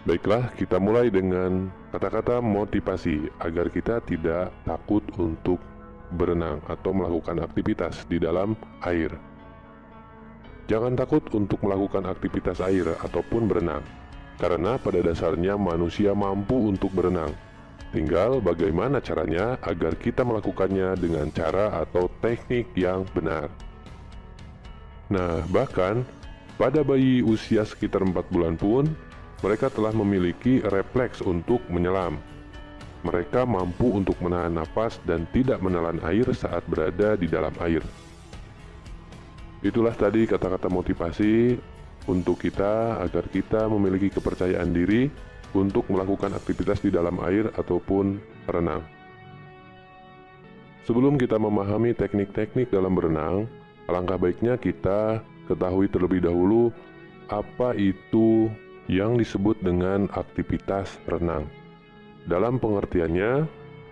Baiklah, kita mulai dengan kata-kata motivasi agar kita tidak takut untuk berenang atau melakukan aktivitas di dalam air. Jangan takut untuk melakukan aktivitas air ataupun berenang, karena pada dasarnya manusia mampu untuk berenang. Tinggal bagaimana caranya agar kita melakukannya dengan cara atau teknik yang benar. Nah, bahkan pada bayi usia sekitar 4 bulan pun, mereka telah memiliki refleks untuk menyelam. Mereka mampu untuk menahan napas dan tidak menelan air saat berada di dalam air. Itulah tadi kata-kata motivasi untuk kita agar kita memiliki kepercayaan diri untuk melakukan aktivitas di dalam air ataupun renang. Sebelum kita memahami teknik-teknik dalam berenang, alangkah baiknya kita ketahui terlebih dahulu apa itu yang disebut dengan aktivitas renang. Dalam pengertiannya,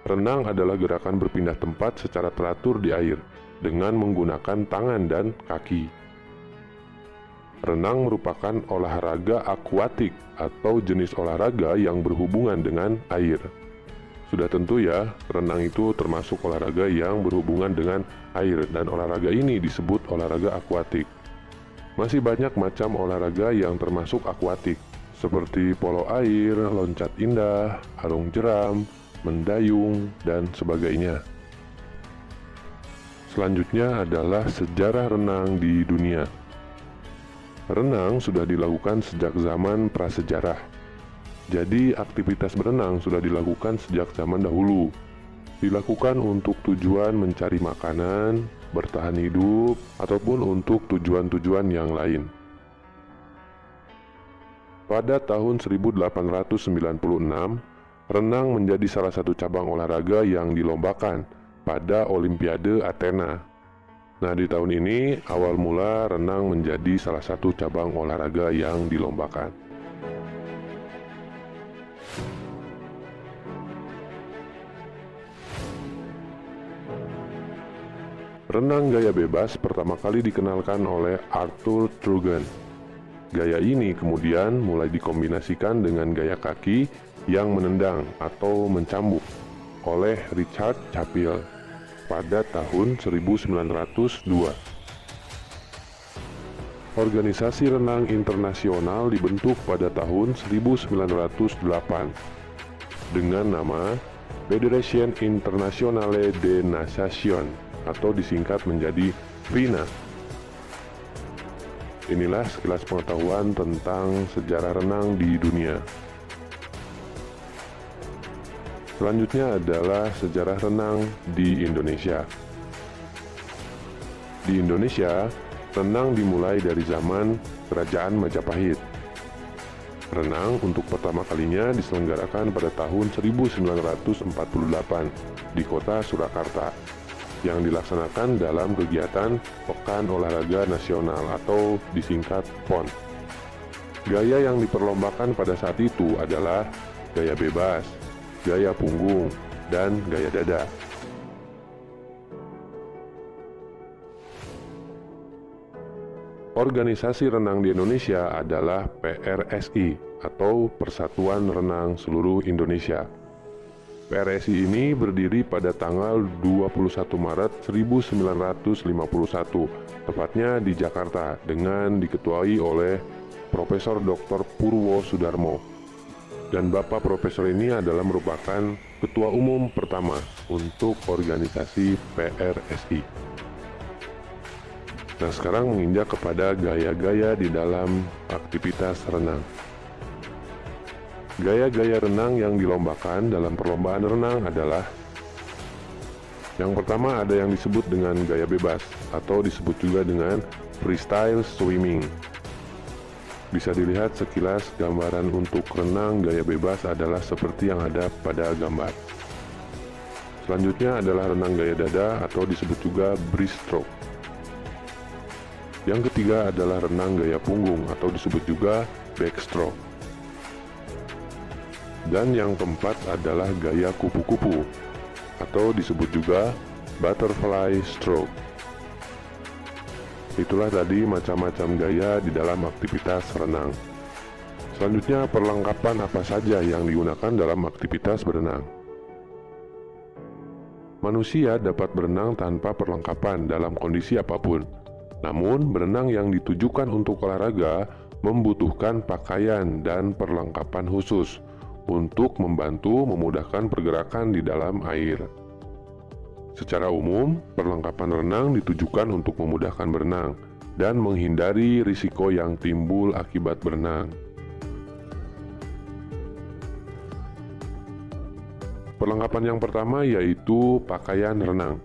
renang adalah gerakan berpindah tempat secara teratur di air dengan menggunakan tangan dan kaki. Renang merupakan olahraga akuatik atau jenis olahraga yang berhubungan dengan air. Sudah tentu ya, renang itu termasuk olahraga yang berhubungan dengan air dan olahraga ini disebut olahraga akuatik. Masih banyak macam olahraga yang termasuk akuatik, seperti polo air, loncat indah, arung jeram, mendayung, dan sebagainya. Selanjutnya adalah sejarah renang di dunia. Renang sudah dilakukan sejak zaman prasejarah. Jadi aktivitas berenang sudah dilakukan sejak zaman dahulu. Dilakukan untuk tujuan mencari makanan, bertahan hidup, ataupun untuk tujuan-tujuan yang lain. Pada tahun 1896, renang menjadi salah satu cabang olahraga yang dilombakan pada Olimpiade Athena. Nah, di tahun ini, awal mula renang menjadi salah satu cabang olahraga yang dilombakan. Renang gaya bebas pertama kali dikenalkan oleh Arthur Trugan. Gaya ini kemudian mulai dikombinasikan dengan gaya kaki yang menendang atau mencambuk oleh Richard Chappell pada tahun 1902. Organisasi Renang Internasional dibentuk pada tahun 1908 dengan nama Fédération Internationale de Natation atau disingkat menjadi FINA. Inilah sekilas pengetahuan tentang sejarah renang di dunia. Selanjutnya adalah sejarah renang di Indonesia. Di Indonesia, renang dimulai dari zaman Kerajaan Majapahit. Renang untuk pertama kalinya diselenggarakan pada tahun 1948 di kota Surakarta, yang dilaksanakan dalam kegiatan Pekan Olahraga Nasional atau disingkat PON. Gaya yang diperlombakan pada saat itu adalah gaya bebas, gaya punggung, dan gaya dada. Organisasi renang di Indonesia adalah PRSI atau Persatuan Renang Seluruh Indonesia. PRSI ini berdiri pada tanggal 21 Maret 1951, tepatnya di Jakarta, dengan diketuai oleh Profesor Dr. Purwo Sudarmo. Dan Bapak Profesor ini adalah merupakan ketua umum pertama untuk organisasi PRSI. Nah, sekarang menginjak kepada gaya-gaya di dalam aktivitas renang. Gaya-gaya renang yang dilombakan dalam perlombaan renang adalah: yang pertama ada yang disebut dengan gaya bebas atau disebut juga dengan freestyle swimming. Bisa dilihat sekilas gambaran untuk renang gaya bebas adalah seperti yang ada pada gambar. Selanjutnya adalah renang gaya dada atau disebut juga breaststroke. Yang ketiga adalah renang gaya punggung atau disebut juga backstroke. Dan yang keempat adalah gaya kupu-kupu atau disebut juga butterfly stroke. Itulah tadi macam-macam gaya di dalam aktivitas renang. Selanjutnya, perlengkapan apa saja yang digunakan dalam aktivitas berenang. Manusia dapat berenang tanpa perlengkapan dalam kondisi apapun. Namun, berenang yang ditujukan untuk olahraga membutuhkan pakaian dan perlengkapan khusus untuk membantu memudahkan pergerakan di dalam air. Secara umum, perlengkapan renang ditujukan untuk memudahkan berenang dan menghindari risiko yang timbul akibat berenang. Perlengkapan yang pertama yaitu pakaian renang.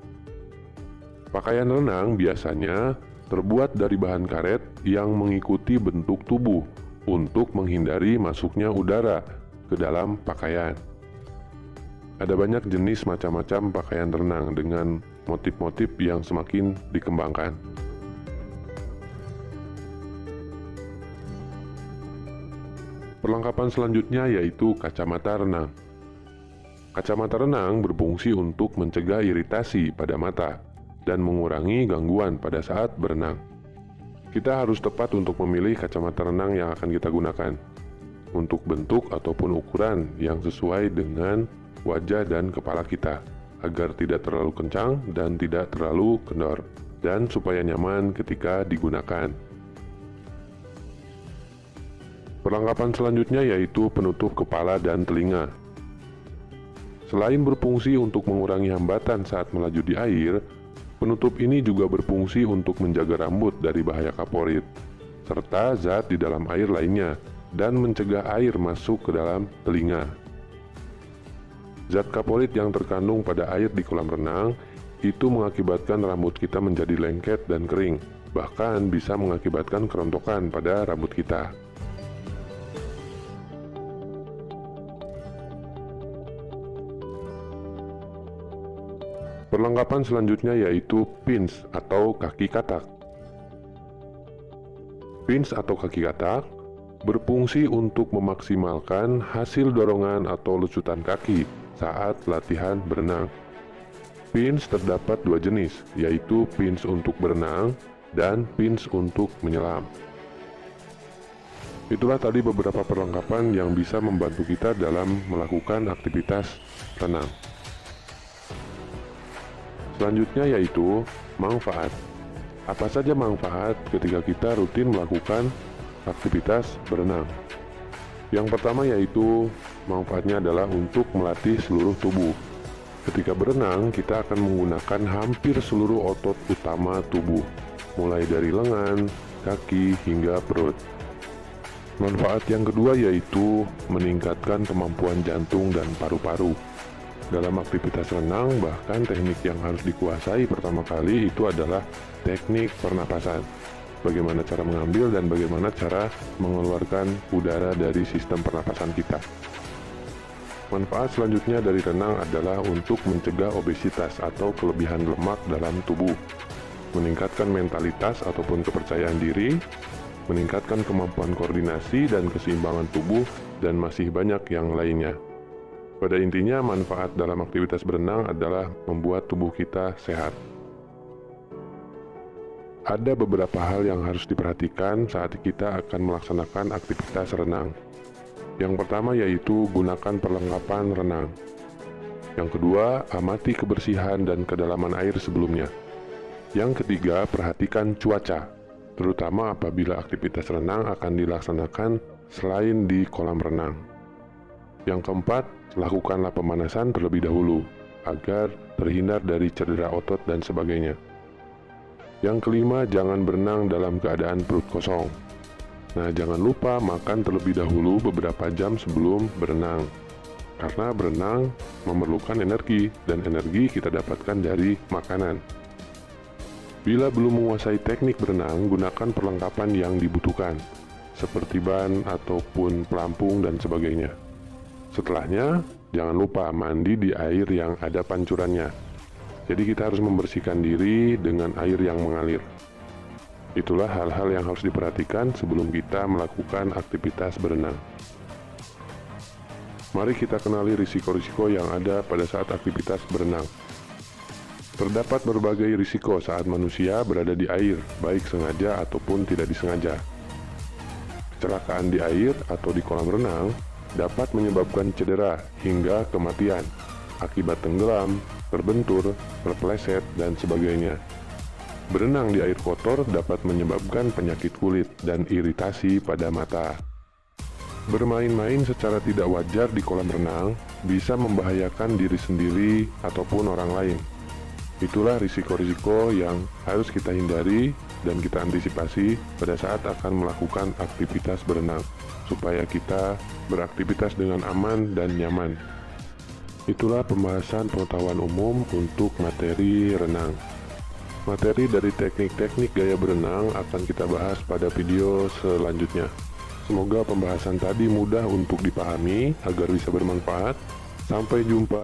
Pakaian renang biasanya terbuat dari bahan karet yang mengikuti bentuk tubuh untuk menghindari masuknya udara ke dalam pakaian. Ada banyak jenis macam-macam pakaian renang dengan motif-motif yang semakin dikembangkan. Perlengkapan selanjutnya yaitu kacamata renang. Kacamata renang berfungsi untuk mencegah iritasi pada mata dan mengurangi gangguan pada saat berenang. Kita harus tepat untuk memilih kacamata renang yang akan kita gunakan untuk bentuk ataupun ukuran yang sesuai dengan wajah dan kepala kita, agar tidak terlalu kencang dan tidak terlalu kendor, dan supaya nyaman ketika digunakan. Perlengkapan selanjutnya yaitu penutup kepala dan telinga. Selain berfungsi untuk mengurangi hambatan saat melaju di air, penutup ini juga berfungsi untuk menjaga rambut dari bahaya kaporit, serta zat di dalam air lainnya, dan mencegah air masuk ke dalam telinga. Zat kaporit yang terkandung pada air di kolam renang itu mengakibatkan rambut kita menjadi lengket dan kering, bahkan bisa mengakibatkan kerontokan pada rambut kita. Perlengkapan selanjutnya yaitu pins atau kaki katak. Pins atau kaki katak berfungsi untuk memaksimalkan hasil dorongan atau lucutan kaki saat latihan berenang. Pins terdapat dua jenis, yaitu pins untuk berenang dan pins untuk menyelam. Itulah tadi beberapa perlengkapan yang bisa membantu kita dalam melakukan aktivitas renang. Selanjutnya yaitu manfaat. Apa saja manfaat ketika kita rutin melakukan aktivitas berenang? Yang pertama yaitu manfaatnya adalah untuk melatih seluruh tubuh. Ketika berenang, kita akan menggunakan hampir seluruh otot utama tubuh, mulai dari lengan, kaki, hingga perut. Manfaat yang kedua yaitu meningkatkan kemampuan jantung dan paru-paru. Dalam aktivitas renang, bahkan teknik yang harus dikuasai pertama kali itu adalah teknik pernapasan. Bagaimana cara mengambil dan bagaimana cara mengeluarkan udara dari sistem pernapasan kita. Manfaat selanjutnya dari renang adalah untuk mencegah obesitas atau kelebihan lemak dalam tubuh, meningkatkan mentalitas ataupun kepercayaan diri, meningkatkan kemampuan koordinasi dan keseimbangan tubuh, dan masih banyak yang lainnya. Pada intinya, manfaat dalam aktivitas berenang adalah membuat tubuh kita sehat. Ada beberapa hal yang harus diperhatikan saat kita akan melaksanakan aktivitas renang. Yang pertama yaitu gunakan perlengkapan renang. Yang kedua, amati kebersihan dan kedalaman air sebelumnya. Yang ketiga, perhatikan cuaca, terutama apabila aktivitas renang akan dilaksanakan selain di kolam renang. Yang keempat, lakukanlah pemanasan terlebih dahulu agar terhindar dari cedera otot dan sebagainya. Yang kelima, jangan berenang dalam keadaan perut kosong. Nah, jangan lupa makan terlebih dahulu beberapa jam sebelum berenang, karena berenang memerlukan energi, dan energi kita dapatkan dari makanan. Bila belum menguasai teknik berenang, gunakan perlengkapan yang dibutuhkan, seperti ban ataupun pelampung dan sebagainya. Setelahnya, jangan lupa mandi di air yang ada pancurannya. Jadi kita harus membersihkan diri dengan air yang mengalir. Itulah hal-hal yang harus diperhatikan sebelum kita melakukan aktivitas berenang. Mari kita kenali risiko-risiko yang ada pada saat aktivitas berenang. Terdapat berbagai risiko saat manusia berada di air, baik sengaja ataupun tidak disengaja. kecelakaan di air atau di kolam renang dapat menyebabkan cedera hingga kematian akibat tenggelam, terbentur, terpeleset, dan sebagainya. Berenang di air kotor dapat menyebabkan penyakit kulit dan iritasi pada mata. Bermain-main secara tidak wajar di kolam renang bisa membahayakan diri sendiri ataupun orang lain. Itulah risiko-risiko yang harus kita hindari dan kita antisipasi pada saat akan melakukan aktivitas berenang, supaya kita beraktivitas dengan aman dan nyaman. Itulah pembahasan pengetahuan umum untuk materi renang. Materi dari teknik-teknik gaya berenang akan kita bahas pada video selanjutnya. Semoga pembahasan tadi mudah untuk dipahami agar bisa bermanfaat. Sampai jumpa.